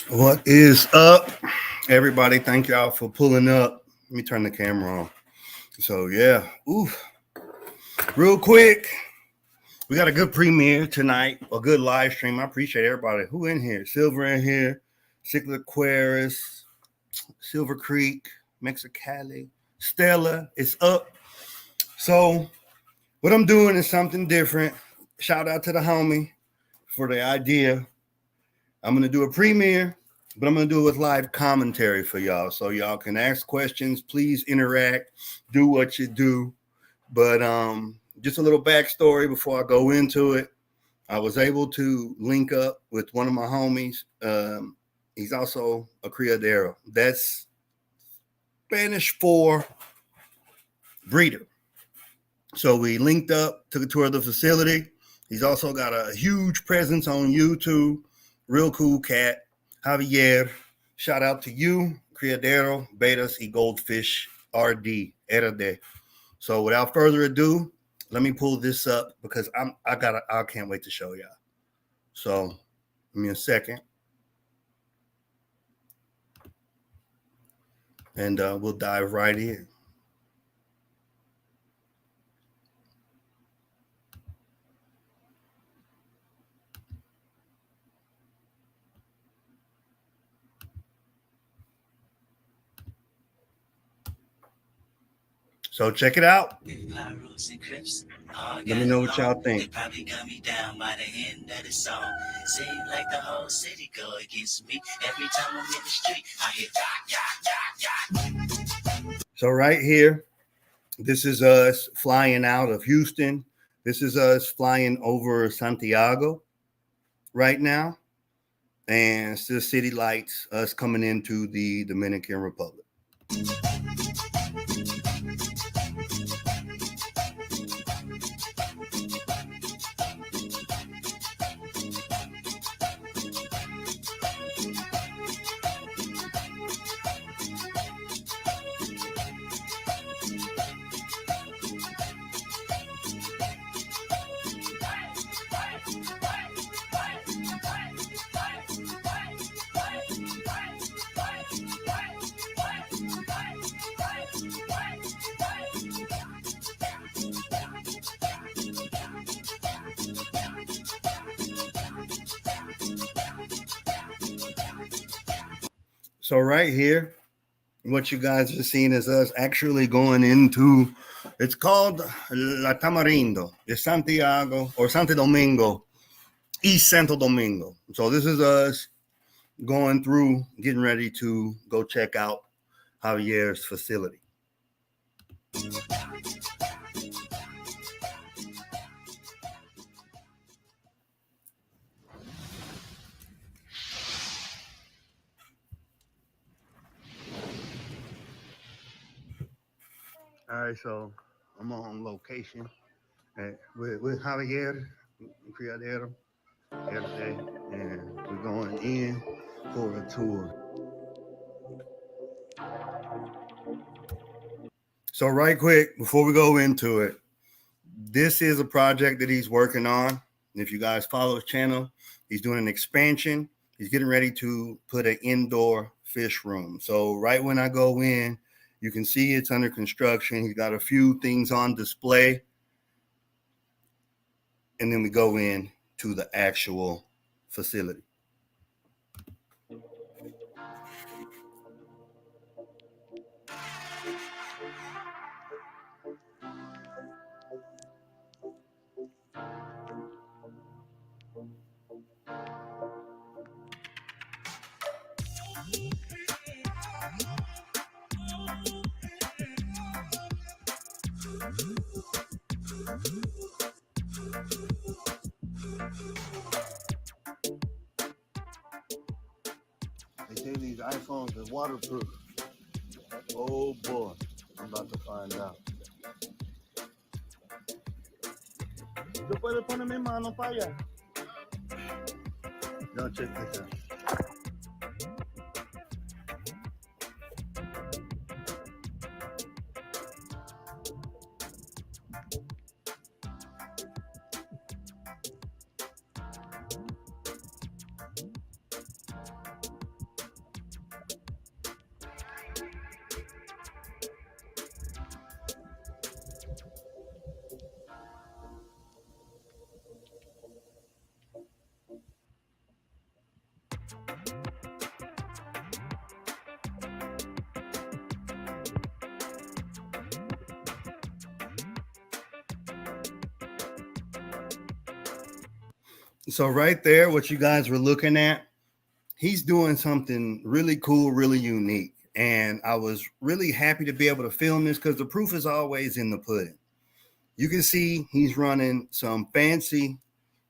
What is up, everybody? Thank y'all for pulling up. Let me turn the camera on. So yeah, real quick, we got a good premiere tonight, a good live stream. I appreciate everybody who in here. Silver in here, Cicla Aquarius, Silver Creek, Mexicali, Stella. It's up. So what I'm doing is something different. Shout out to the homie for the idea. I'm gonna do a premiere, but I'm going to do it with live commentary for y'all. So y'all can ask questions. Please interact. Do what you do. But just a little backstory before I go into it. I was able to link up with one of my homies. He's also a criadero. That's Spanish for breeder. So we linked up, took a tour of the facility. He's also got a huge presence on YouTube. Real cool cat. Javier, shout out to you, Criadero, bettas, y Goldfish, RD. So without further ado, let me pull this up because I can't wait to show y'all. So give me a second. And we'll dive right in. So check it out. Let me know what y'all think. They probably got me down by the end of the song. Seems like the whole city go against me. Every time I'm in the street, I hear So right here, this is us flying out of Houston. This is us flying over Santiago right now. And it's the city lights, us coming into the Dominican Republic. So right here, what you guys are seeing is us actually going into, it's called La Tamarindo de Santiago or Santo Domingo, East Santo Domingo. So this is us going through, getting ready to go check out Javier's facility. All right, so I'm on location with Javier, Criadero, everything, and we're going in for a tour. So right quick, before we go into it, this is a project that he's working on. And if you guys follow his channel, he's doing an expansion. He's getting ready to put an indoor fish room. So right when I go in, you can see it's under construction. He's got a few things on display. And then we go in to the actual facility. They say these iPhones are waterproof. Oh boy, I'm about to find out. ¿Yo puedo poner mi mano para allá? Don't check this out. So right there, what you guys were looking at, he's doing something really cool, really unique. And I was really happy to be able to film this because the proof is always in the pudding. You can see he's running some fancy,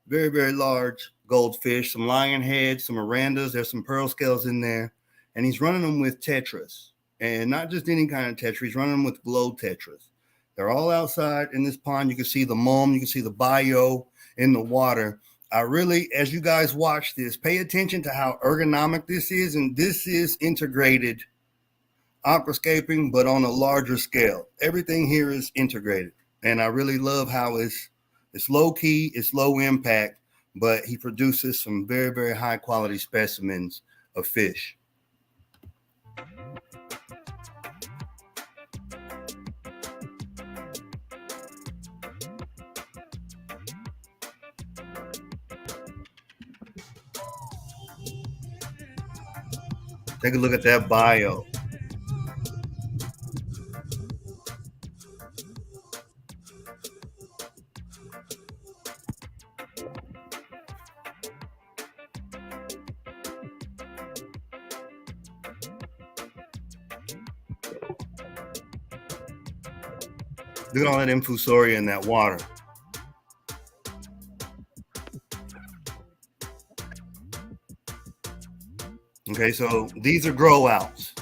very, very large goldfish, some lion heads, some Mirandas. There's some pearl scales in there. And he's running them with tetras. And not just any kind of tetra. He's running them with glow tetras. They're all outside in this pond. You can see the mom. You can see the bio in the water. I really, as you guys watch this, pay attention to how ergonomic this is. And this is integrated aquascaping, but on a larger scale. Everything here is integrated. And I really love how it's low key, it's low impact, but he produces some very, very high quality specimens of fish. Take a look at that bio. Look at all that infusoria in that water. Okay, so these are grow outs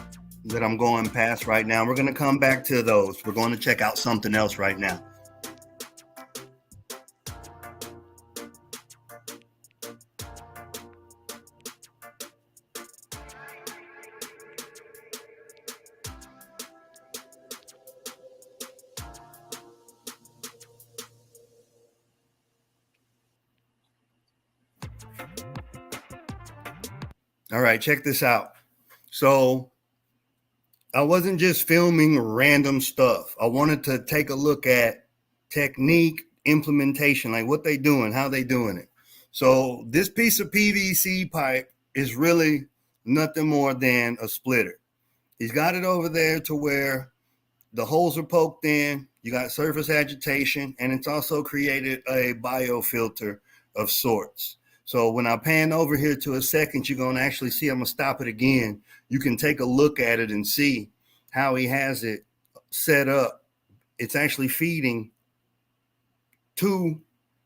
that I'm going past right now. We're going to come back to those. We're going to check out something else right now. All right, check this out. So I wasn't just filming random stuff. I wanted to take a look at technique, implementation, like what they doing, how they doing it. So this piece of PVC pipe is really nothing more than a splitter. He's got it over there to where the holes are poked in, you got surface agitation, and it's also created a biofilter of sorts. So when I pan over here to a second, you're going to actually see, I'm going to stop it again. You can take a look at it and see how he has it set up. It's actually feeding 2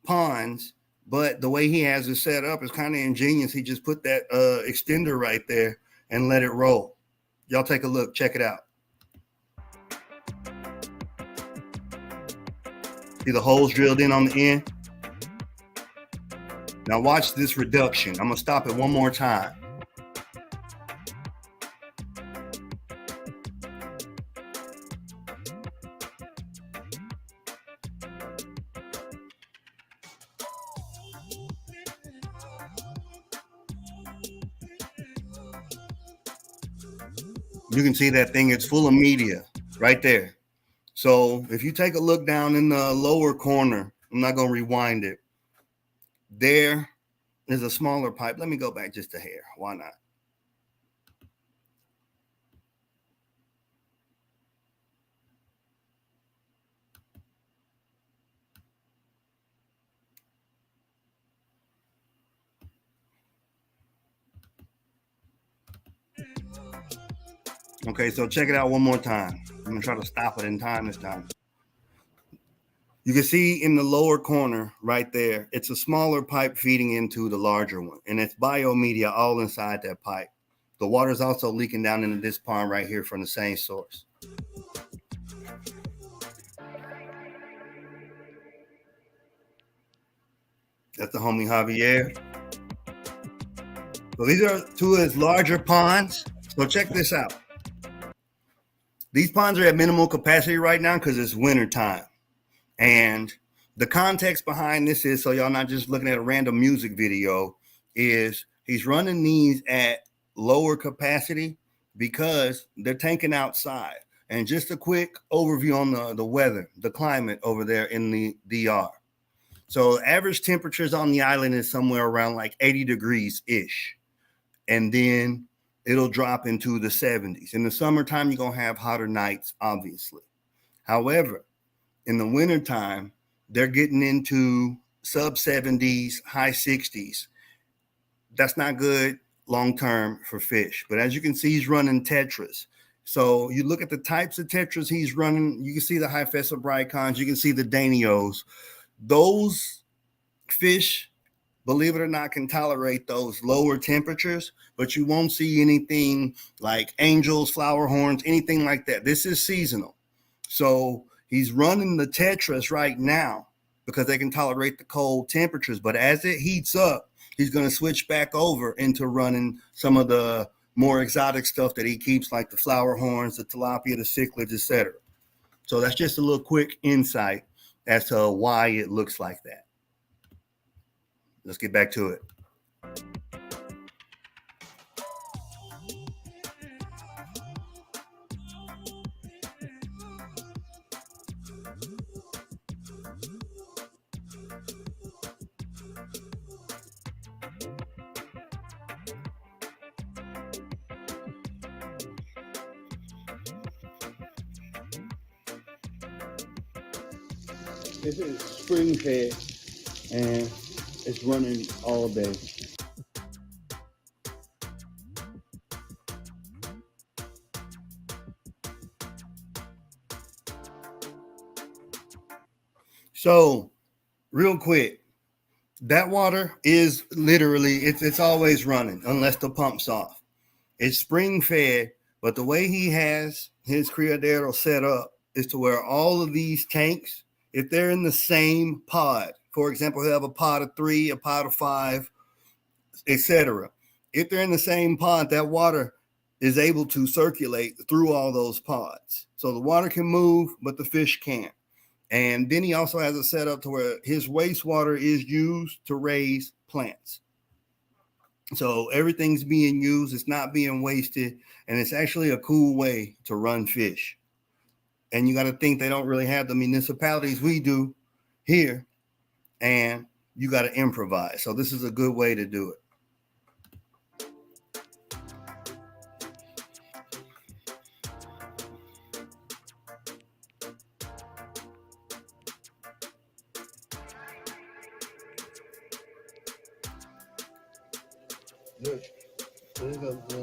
ponds, but the way he has it set up is kind of ingenious. He just put that extender right there and let it roll. Y'all take a look. Check it out. See the holes drilled in on the end? Now watch this reduction. I'm going to stop it one more time. You can see that thing, it's full of media right there. So if you take a look down in the lower corner, I'm not going to rewind it. There is a smaller pipe. Let me go back just a hair. Why not? Okay, so check it out one more time. I'm going to try to stop it in time this time. You can see in the lower corner right there, it's a smaller pipe feeding into the larger one. And it's biomedia all inside that pipe. The water is also leaking down into this pond right here from the same source. That's the homie Javier. So these are 2 of his larger ponds. So check this out. These ponds are at minimal capacity right now because it's winter time. And the context behind this is, so y'all not just looking at a random music video, is he's running these at lower capacity because they're tanking outside. And just a quick overview on the weather, the climate over there in the DR. So average temperatures on the island is somewhere around like 80 degrees-ish. And then it'll drop into the 70s. In the summertime, you're going to have hotter nights, obviously. However, in the wintertime, they're getting into sub 70s, high 60s. That's not good long term for fish. But as you can see, he's running tetras. So you look at the types of tetras he's running. You can see the Hyphesobricons. You can see the Danios. Those fish, believe it or not, can tolerate those lower temperatures, but you won't see anything like angels, flower horns, anything like that. This is seasonal. So he's running the tetras right now because they can tolerate the cold temperatures. But as it heats up, he's going to switch back over into running some of the more exotic stuff that he keeps, like the flower horns, the tilapia, the cichlids, etc. So that's just a little quick insight as to why it looks like that. Let's get back to it. This is spring fed and it's running all day. So real quick, that water is literally, it's always running unless the pump's off. It's spring fed, but the way he has his Criadero set up is to where all of these tanks, if they're in the same pod, for example, he'll have a pod of 3, a pod of 5, etc. If they're in the same pod, that water is able to circulate through all those pods. So the water can move, but the fish can't. And then he also has a setup to where his wastewater is used to raise plants. So everything's being used, it's not being wasted, and it's actually a cool way to run fish. And you got to think they don't really have the municipalities we do here, and you got to improvise. So this is a good way to do it. Look,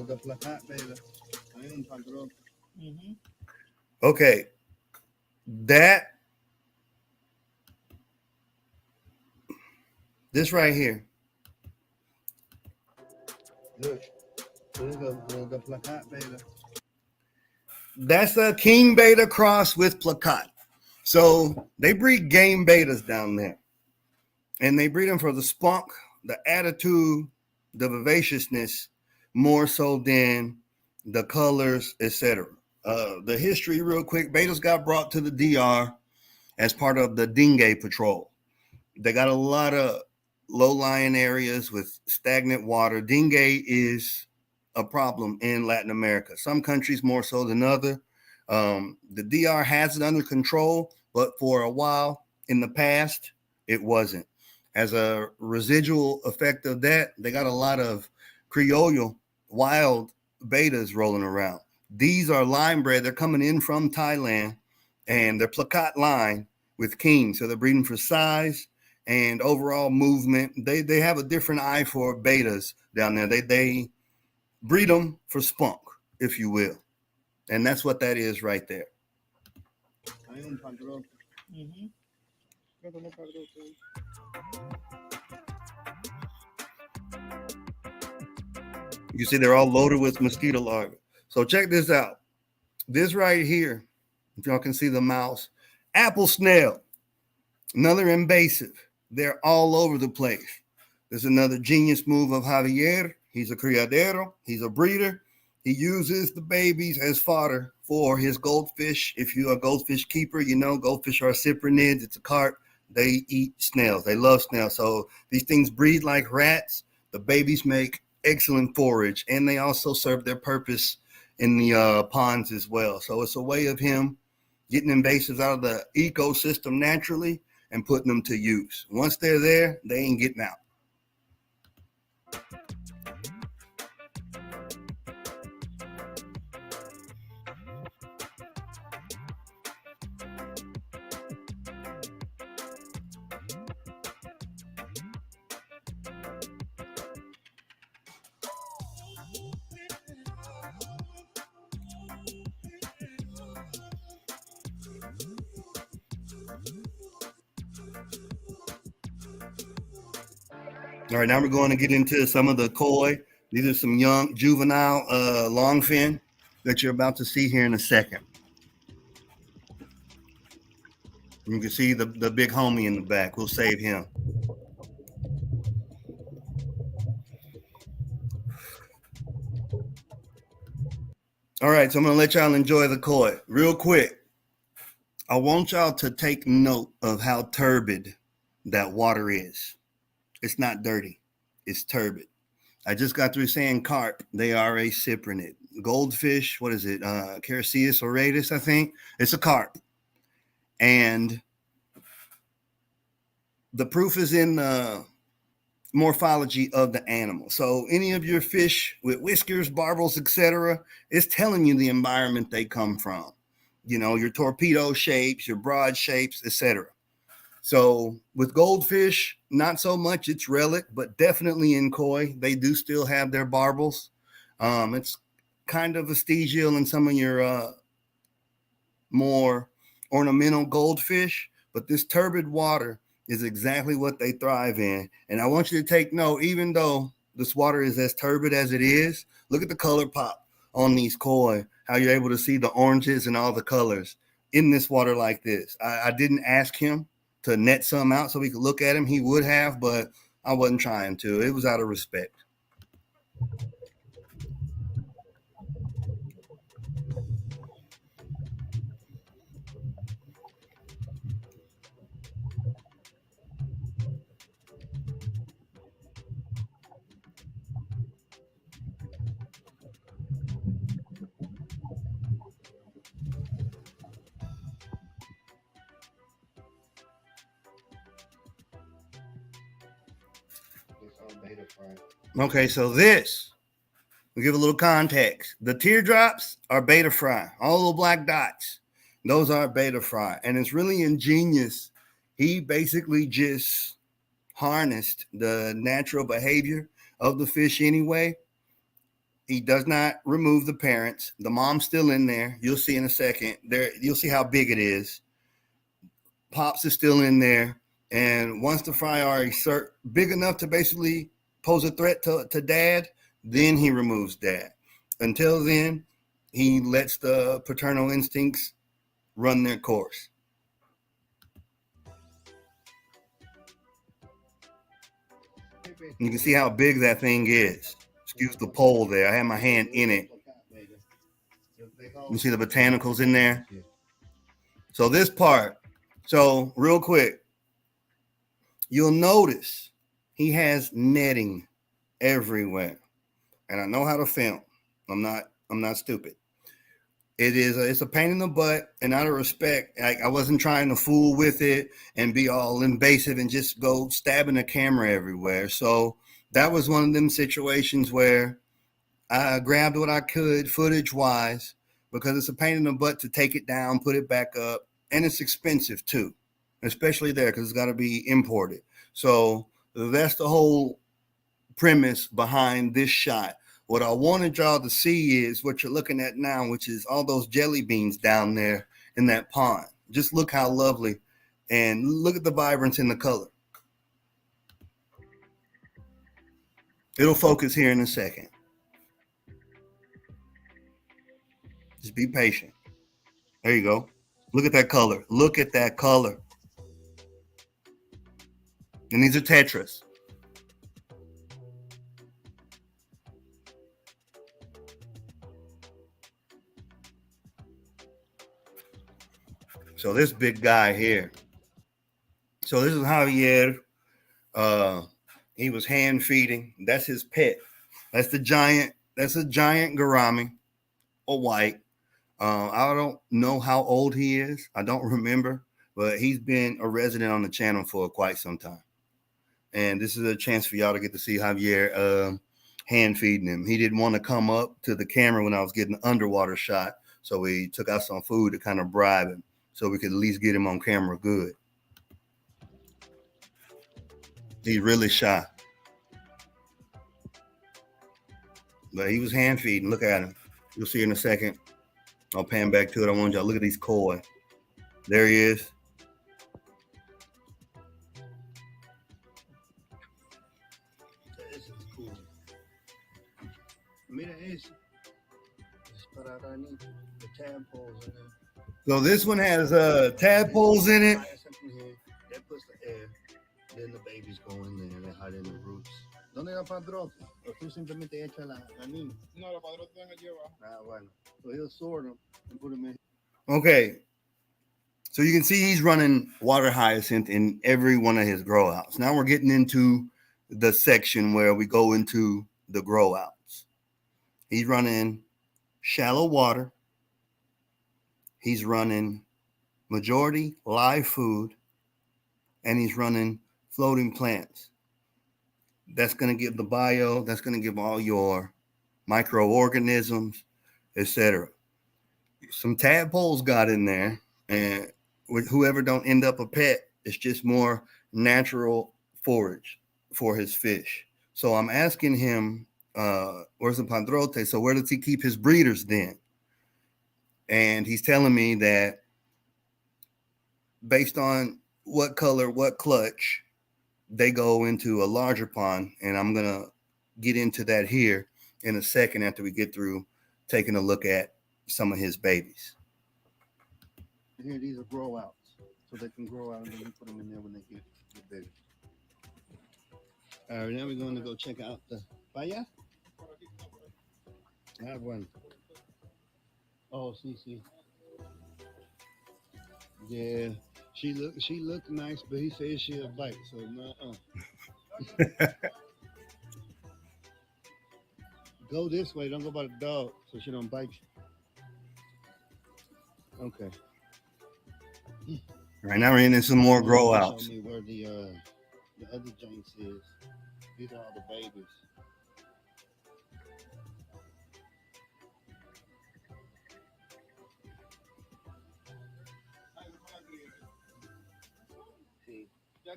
the placat beta. Okay, this right here. Look, the placat beta. That's a king beta cross with placat. So they breed game betas down there, and they breed them for the spunk, the attitude, the vivaciousness, more so than the colors, etc. The history real quick, betas got brought to the DR as part of the Dengue Patrol. They got a lot of low-lying areas with stagnant water. Dengue is a problem in Latin America. Some countries more so than other. The DR has it under control, but for a while in the past, it wasn't. As a residual effect of that, they got a lot of Criollo wild betas rolling around. These are line bred. They're coming in from Thailand, and they're placat line with king. So they're breeding for size and overall movement. They have a different eye for betas down there. They breed them for spunk, if you will. And that's what that is right there. Mm-hmm. You see, they're all loaded with mosquito larvae. So check this out. This right here, if y'all can see the mouse, apple snail, another invasive. They're all over the place. There's another genius move of Javier. He's a criadero. He's a breeder. He uses the babies as fodder for his goldfish. If you're a goldfish keeper, you know goldfish are cyprinids. It's a carp. They eat snails. They love snails. So these things breed like rats. The babies make excellent forage, and they also serve their purpose in the ponds as well. So it's a way of him getting invasives out of the ecosystem naturally and putting them to use. Once they're there, they ain't getting out. All right, now we're going to get into some of the koi. These are some young juvenile longfin that you're about to see here in a second. You can see the big homie in the back. We'll save him. All right, so I'm going to let y'all enjoy the koi real quick. I want y'all to take note of how turbid that water is. It's not dirty. It's turbid. I just got through saying carp. They are a cyprinid. Goldfish, what is it? Caraceus auratus, I think. It's a carp. And the proof is in the morphology of the animal. So any of your fish with whiskers, barbels, etc., it's telling you the environment they come from. You know, your torpedo shapes, your broad shapes, etc. So with goldfish, not so much. It's relic, but definitely in koi, they do still have their barbels. It's kind of vestigial in some of your more ornamental goldfish, but this turbid water is exactly what they thrive in. And I want you to take note, even though this water is as turbid as it is, look at the color pop on these koi, how you're able to see the oranges and all the colors in this water like this. I didn't ask him to net some out so we could look at him. He would have, but I wasn't trying to. It was out of respect. Okay, so this, we'll give a little context. The teardrops are beta fry. All the little black dots, those are beta fry. And it's really ingenious. He basically just harnessed the natural behavior of the fish anyway. He does not remove the parents. The mom's still in there. You'll see in a second. There, you'll see how big it is. Pops is still in there. And once the fry are big enough to basically pose a threat to dad, then he removes dad. Until then, he lets the paternal instincts run their course. You can see how big that thing is. Excuse the pole there. I have my hand in it. You see the botanicals in there? So this part, so real quick, you'll notice he has netting everywhere. And I know how to film. I'm not stupid. It's a pain in the butt, and out of respect, I wasn't trying to fool with it and be all invasive and just go stabbing the camera everywhere. So that was one of them situations where I grabbed what I could footage wise, because it's a pain in the butt to take it down, put it back up, and it's expensive too, especially there because it's got to be imported. So that's the whole premise behind this shot. What I wanted y'all to see is what you're looking at now, which is all those jelly beans down there in that pond. Just look how lovely, and look at the vibrance in the color. It'll focus here in a second. Just be patient. There you go. Look at that color. Look at that color. And these are tetras. So this big guy here. So this is Javier. He was hand feeding. That's his pet. That's the giant. That's a giant gourami, or white. I don't know how old he is. I don't remember, but he's been a resident on the channel for quite some time. And this is a chance for y'all to get to see Javier hand feeding him. He didn't want to come up to the camera when I was getting the underwater shot, so we took out some food to kind of bribe him, so we could at least get him on camera good. He's really shy. But he was hand feeding. Look at him. You'll see in a second. I'll pan back to it. I want y'all to look at these koi. There he is. This is cool. Mira eso. Para aranito. The tadpoles in there. So this one has tadpoles in it. That puts the air. Then the babies go in there and they hide in the roots. ¿Dónde la padrote? ¿O tú simplemente echas la niña? No, la padrote van allí abajo. Ah, bueno. So he'll sort them and put them in. Okay. So you can see he's running water hyacinth in every one of his grow outs. Now we're getting into the section where we go into the grow outs. He's running shallow water. He's running majority live food. And he's running floating plants. That's going to give the bio, that's going to give all your microorganisms, etc. Some tadpoles got in there, and with whoever don't end up a pet, it's just more natural forage for his fish. So I'm asking him, where's the padrote? So where does he keep his breeders then? And he's telling me that based on what color, what clutch, they go into a larger pond, and I'm going to get into that here in a second after we get through taking a look at some of his babies. Here, these are grow outs, so they can grow out and then you put them in there when they get bigger. All right, now we're going to go check out the Vaya. Ah, bueno. Oh, sí. Yeah, she looked nice, but he said she'll bite, so no. Go this way, don't go by the dog, so she don't bite you. Okay. Right now we're in some more grow outs. Show me where the other joints is. These are all the babies.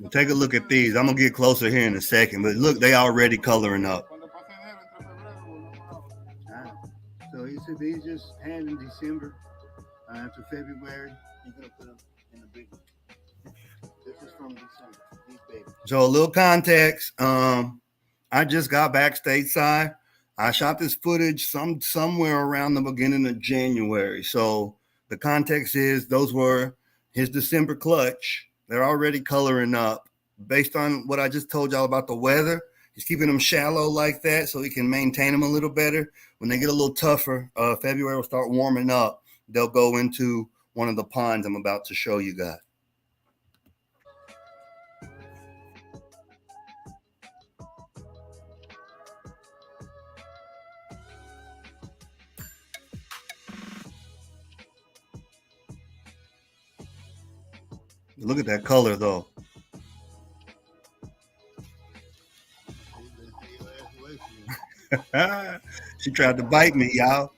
We'll take a look at these. I'm gonna get closer here in a second, but look, they already coloring up. So you see these just hand in December. After February, you're gonna put them in the big one. This is from December. These babies. So a little context. I just got back stateside. I shot this footage somewhere around the beginning of January. So the context is those were his December clutch. They're already coloring up. Based on what I just told y'all about the weather, he's keeping them shallow like that so he can maintain them a little better. When they get a little tougher, February will start warming up. They'll go into one of the ponds I'm about to show you guys. Look at that color, though. She tried to bite me, y'all.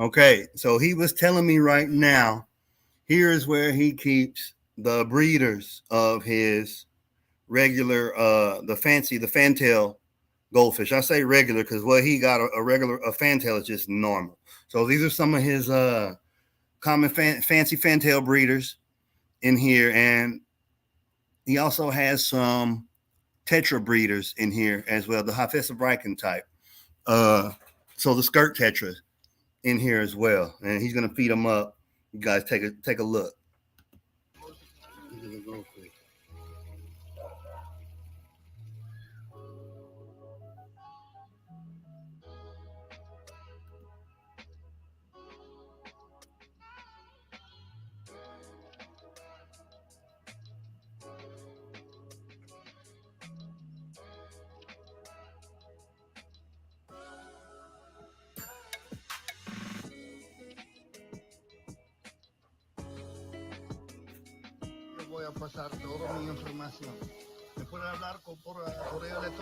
Okay, so he was telling me right now, here is where he keeps the breeders of his regular, the fantail goldfish. I say regular because what he got a fantail is just normal. So these are some of his common fancy fantail breeders in here, and he also has some tetra breeders in here as well, the Hafesabrican type. So the skirt tetra in here as well, and he's gonna feed them up. You guys take a look.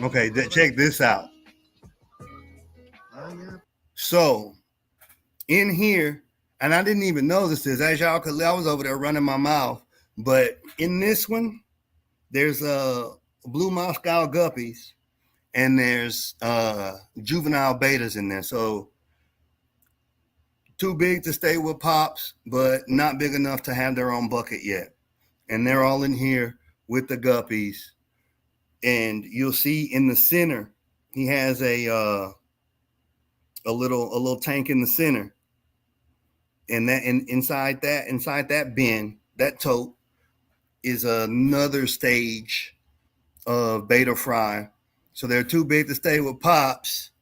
Okay, check this out. So in here, and I didn't even notice this, as y'all could, I was over there running my mouth, but in this one, there's blue Moscow guppies, and there's juvenile bettas in there. So too big to stay with Pops, but not big enough to have their own bucket yet. And they're all in here with the guppies. And you'll see in the center, he has a little tank in the center. And that inside that bin, that tote is another stage of beta fry. So they're too big to stay with Pops,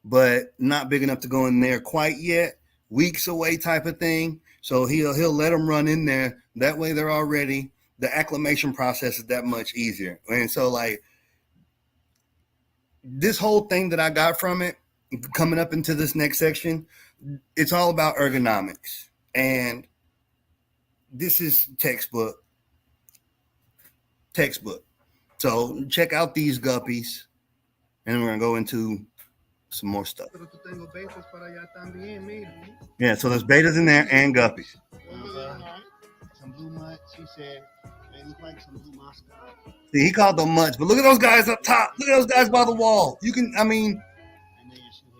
but not big enough to go in there quite yet. Weeks away type of thing. So he'll let them run in there. That way they're all ready. The acclimation process is that much easier. And so like this whole thing that I got from it, coming up into this next section, it's all about ergonomics. And this is textbook. So check out these guppies. And we're going to go into some more stuff. Yeah, so there's betas in there and guppies. Some blue mutts, he said. They look like some blue Moscow. See, he called them mutts, but look at those guys up top. Look at those guys by the wall.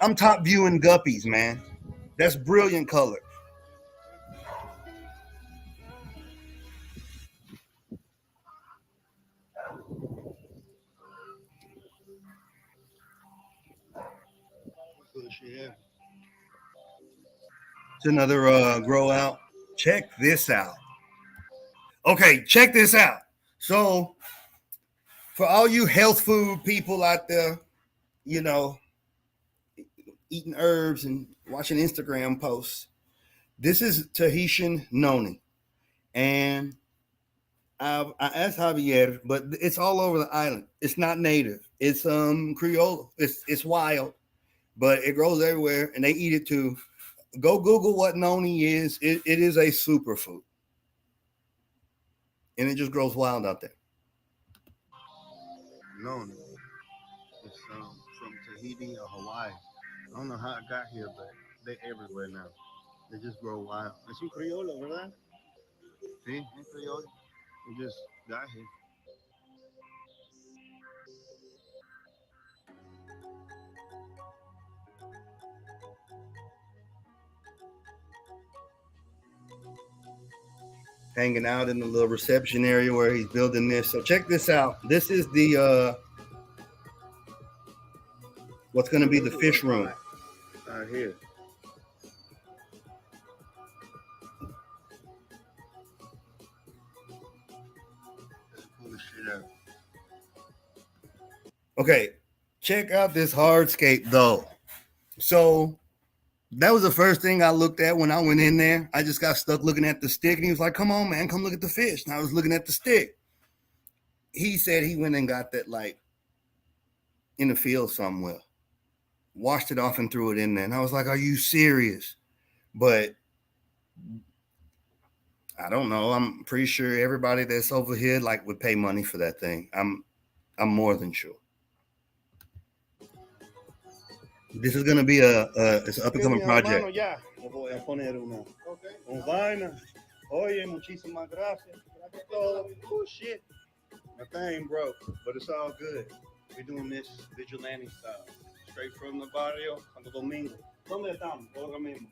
I'm top viewing guppies, man. That's brilliant color. It's another grow out. Check this out. Okay, check this out. So, for all you health food people out there, you know, eating herbs and watching Instagram posts, this is Tahitian noni. And I asked Javier, but it's all over the island. It's not native. It's Creole. It's wild, but it grows everywhere, and they eat it too. Go Google what noni is. It is a superfood, and it just grows wild out there. Noni. It's from Tahiti or Hawaii. I don't know how it got here, but they're everywhere now. They just grow wild. Es un criollo, ¿verdad? Sí, un criollo. It just got here. Hanging out in the little reception area where he's building this. So check this out. This is the what's going to be the fish room. Right here. Pull the shit out. Okay, check out this hardscape though. So that was the first thing I looked at when I went in there. I just got stuck looking at the stick, and he was like, "Come on, man, come look at the fish." And I was looking at the stick. He said he went and got that like in the field somewhere, washed it off and threw it in there. And I was like, "Are you serious?" But I don't know. I'm pretty sure everybody that's over here like would pay money for that thing. I'm more than sure. This is gonna be it's an up and coming project. Hermano, ya. Le voy a poner un vaina. Oye, muchísimas gracias. Gracias a todo. Oh shit. My thing broke, but it's all good. We're doing this vigilante style. Straight from the barrio, Santo Domingo. ¿Dónde estamos? Ahora mismo.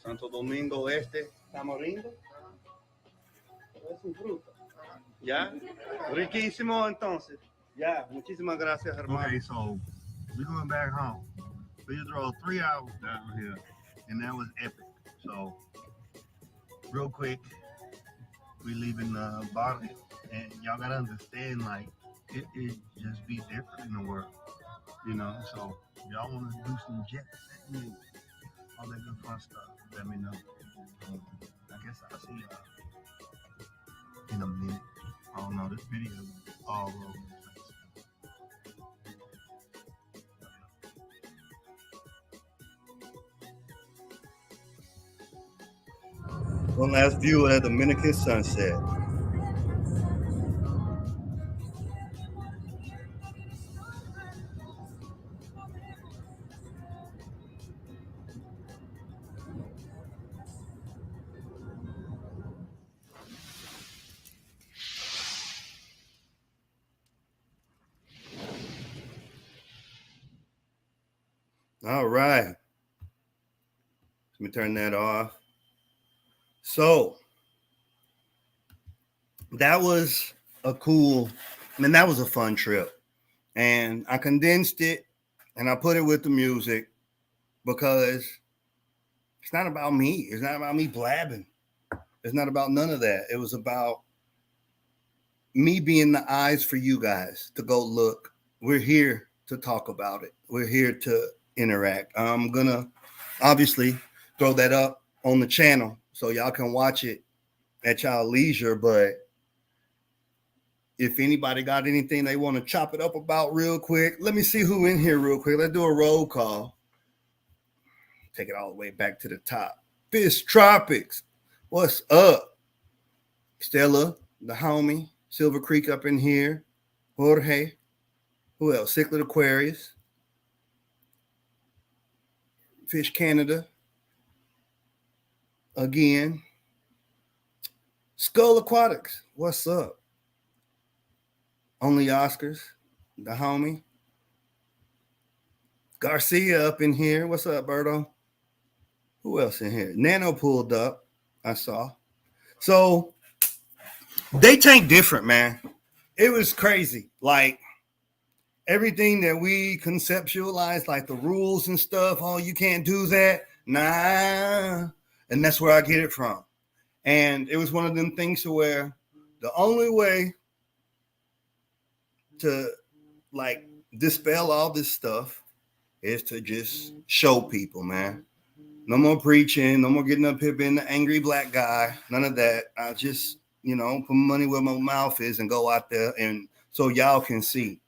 Santo Domingo Este, Tamarindo. Es un fruto. ¿Ya? Riquísimo entonces. Yeah, muchísimas gracias, hermano. Okay, so we're going back home. We drove 3 hours down here, and that was epic. So, real quick, we leaving the body, and y'all gotta understand, like, it just be different in the world, you know. So, y'all want to do some jets, all that good fun stuff, let me know. I guess I'll see y'all in a minute. I don't know, this video is all over. One last view of the Dominican sunset. All right. Let me turn that off. So that was that was a fun trip. And I condensed it and I put it with the music because it's not about me. It's not about me blabbing. It's not about none of that. It was about me being the eyes for you guys to go look. We're here to talk about it. We're here to interact. I'm going to obviously throw that up on the channel so y'all can watch it at y'all leisure. But if anybody got anything they want to chop it up about real quick, let me see who in here real quick. Let's do a roll call. Take it all the way back to the top. Fish Tropics. What's up? Stella, the homie. Silver Creek up in here. Jorge. Who else? Cichlid Aquarius. Fish Canada. Again. Skull Aquatics. What's up? Only Oscars. The homie. Garcia up in here. What's up, Berto? Who else in here? Nano pulled up. I saw. So they tank different, man. It was crazy. Like everything that we conceptualized, like the rules and stuff. Oh, you can't do that. Nah. And that's where I get it from. And it was one of them things to where the only way to like dispel all this stuff is to just show people, man. No more preaching, no more getting up here being the angry black guy. None of that. I just, put money where my mouth is and go out there and so y'all can see.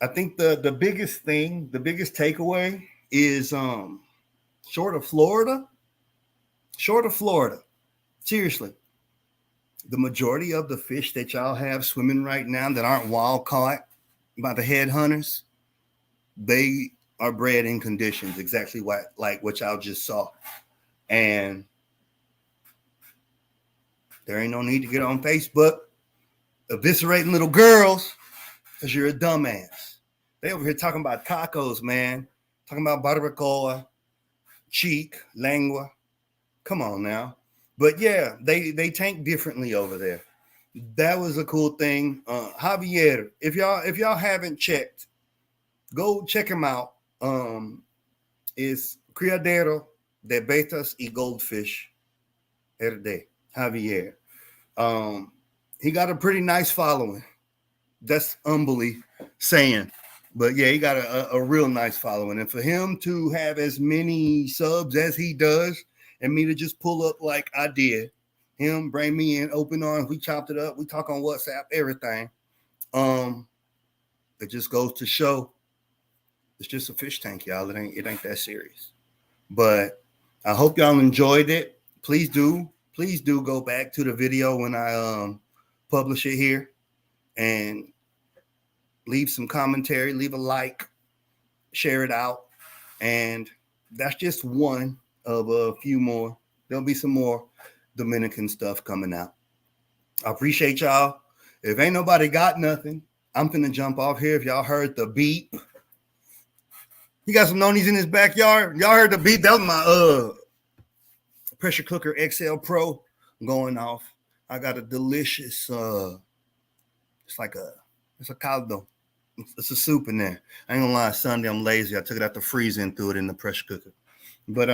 I think the biggest thing, the biggest takeaway is short of Florida, seriously, the majority of the fish that y'all have swimming right now that aren't wild caught by the headhunters, they are bred in conditions exactly what y'all just saw. And there ain't no need to get on Facebook eviscerating little girls because you're a dumbass. They over here talking about tacos, man. Talking about barbacoa, cheek, lengua. Come on now. But yeah, they tank differently over there. That was a cool thing. Javier, if y'all haven't checked, go check him out. Is Criadero de bettas y Goldfish Herde, Javier. He got a pretty nice following. That's humbly saying. But yeah, he got a real nice following. And for him to have as many subs as he does and me to just pull up like I did, him bring me in, open arms, we chopped it up, we talk on WhatsApp, everything. It just goes to show it's just a fish tank, y'all. It ain't that serious. But I hope y'all enjoyed it. Please do go back to the video when I publish it here and leave some commentary, leave a like, share it out. And that's just one of a few more. There'll be some more Dominican stuff coming out. I appreciate y'all. If ain't nobody got nothing, I'm finna jump off here. If y'all heard the beep, he got some nonies in his backyard. Y'all heard the beep? That was my pressure cooker XL Pro going off. I got a delicious it's a caldo. It's a soup in there. I ain't gonna lie, Sunday I'm lazy. I took it out the freezer and threw it in the pressure cooker. But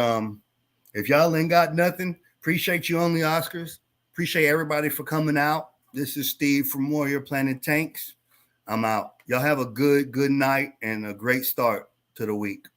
if y'all ain't got nothing, appreciate you only Oscars. Appreciate everybody for coming out. This is Steve from Warrior Planet Tanks. I'm out. Y'all have a good night and a great start to the week.